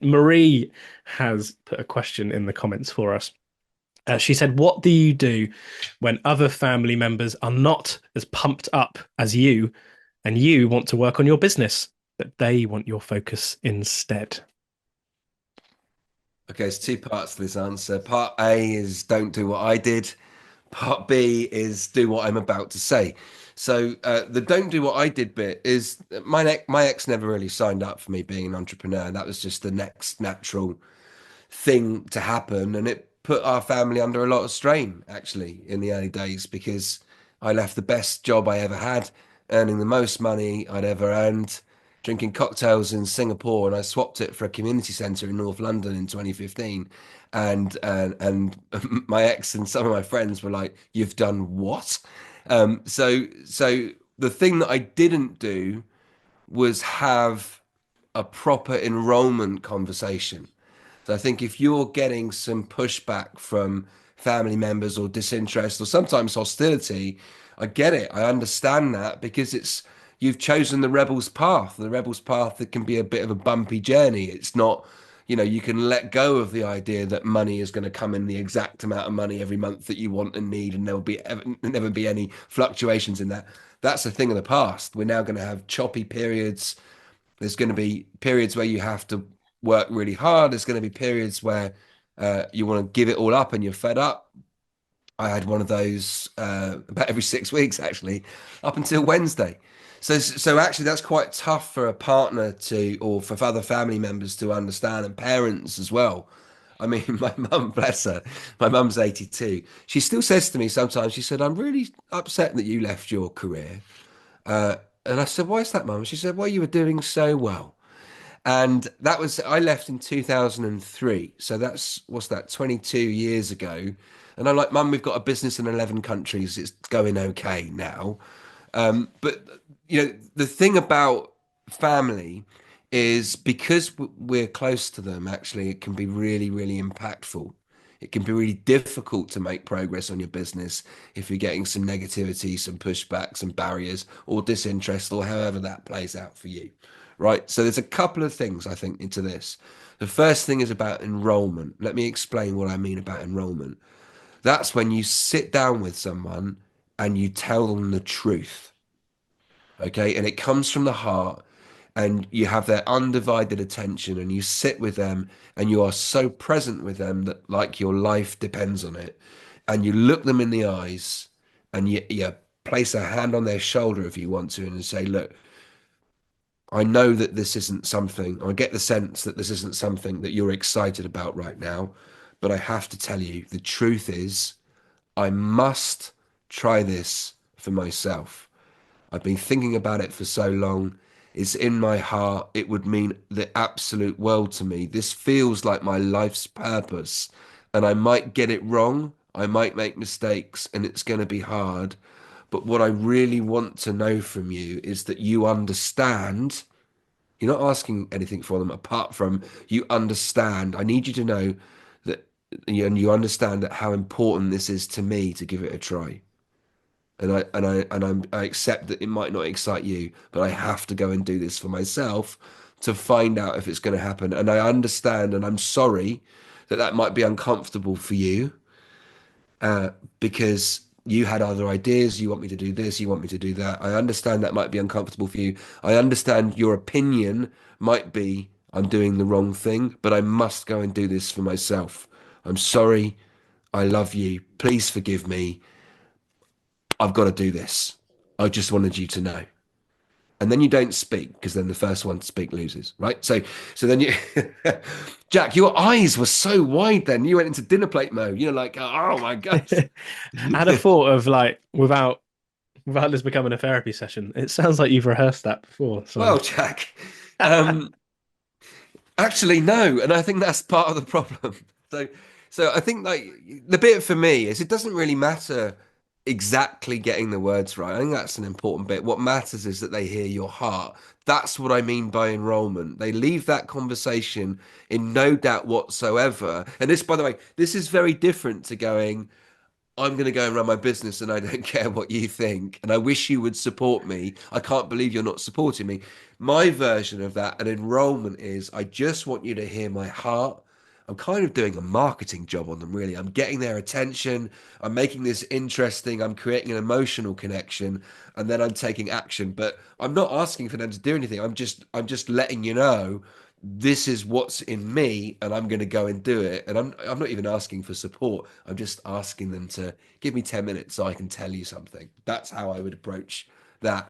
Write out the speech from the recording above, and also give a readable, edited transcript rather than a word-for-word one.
Marie has put a question in the comments for us. She said, "What do you do when other family members are not as pumped up as you, and you want to work on your business, but they want your focus instead?" Okay, there's two parts to this answer. Part A is don't do what I did. Part B is do what I'm about to say. So the don't do what I did bit is my ex never really signed up for me being an entrepreneur. That was just the next natural thing to happen, and it put our family under a lot of strain actually in the early days because I left the best job I ever had, earning the most money I'd ever earned, drinking cocktails in Singapore, and I swapped it for a community centre in North London in 2015. And my ex and some of my friends were like, "You've done what?" So the thing that I didn't do was have a proper enrollment conversation. So I think if you're getting some pushback from family members or disinterest or sometimes hostility, I get it. I understand that because it's you've chosen the rebel's path. The rebel's path that can be a bit of a bumpy journey. It's not, you can let go of the idea that money is going to come in the exact amount of money every month that you want and need, and there will be never be any fluctuations in that. That's a thing of the past. We're now going to have choppy periods. There's going to be periods where you have to work really hard. There's going to be periods where you want to give it all up and you're fed up. I had one of those about every 6 weeks, actually, up until Wednesday. So actually, that's quite tough for a partner to, or for other family members to understand, and parents as well. I mean, my mum, bless her, my mum's 82. She still says to me sometimes, she said, "I'm really upset that you left your career." Uh, and I said, "Why is that, mum?" She said, "Well, you were doing so well." And that was, I left in 2003. So that's, what's that, 22 years ago. And I'm like, "Mum, we've got a business in 11 countries. It's going okay now." But, the thing about family is because we're close to them, actually, it can be really, really impactful. It can be really difficult to make progress on your business if you're getting some negativity, some pushback, some barriers, or disinterest, or however that plays out for you. Right. So there's a couple of things I think into this. The first thing is about enrollment. Let me explain what I mean about enrollment. That's when you sit down with someone and you tell them the truth. Okay. And it comes from the heart and you have their undivided attention and you sit with them and you are so present with them that like your life depends on it. And you look them in the eyes and you place a hand on their shoulder if you want to and say, "Look, I know that this isn't something, I get the sense that this isn't something that you're excited about right now, but I have to tell you, the truth is, I must try this for myself. I've been thinking about it for so long. It's in my heart. It would mean the absolute world to me. This feels like my life's purpose, and I might get it wrong. I might make mistakes, and it's going to be hard. But what I really want to know from you is that you understand. You're not asking anything for them apart from you understand. I need you to know that, and you understand that how important this is to me to give it a try. I accept that it might not excite you, but I have to go and do this for myself to find out if it's going to happen. And I understand, and I'm sorry that that might be uncomfortable for you, because you had other ideas. You want me to do this, you want me to do that. I understand that might be uncomfortable for you. I understand your opinion might be I'm doing the wrong thing, but I must go and do this for myself. I'm sorry. I love you. Please forgive me. I've got to do this. I just wanted you to know. And then you don't speak because then the first one to speak loses, right? So then you, Jack, your eyes were so wide. Then you went into dinner plate mode. You're like, "Oh my gosh." I had a thought of like without this becoming a therapy session. It sounds like you've rehearsed that before. So Well, Jack, um, actually, no, and I think that's part of the problem. So, so I think like the bit for me is it doesn't really matter exactly getting the words right. I think that's an important bit. What matters is that they hear your heart. That's what I mean by enrollment. They leave that conversation in no doubt whatsoever. And this, by the way, this is very different to going, I'm going to go and run my business and I don't care what you think. And I wish you would support me. I can't believe you're not supporting me. My version of that, an enrollment, is I just want you to hear my heart. I'm kind of doing a marketing job on them, really. I'm getting their attention. I'm making this interesting. I'm creating an emotional connection, and then I'm taking action. But I'm not asking for them to do anything. I'm just letting you know this is what's in me and I'm going to go and do it. And I'm not even asking for support. I'm just asking them to give me 10 minutes so I can tell you something. That's how I would approach that.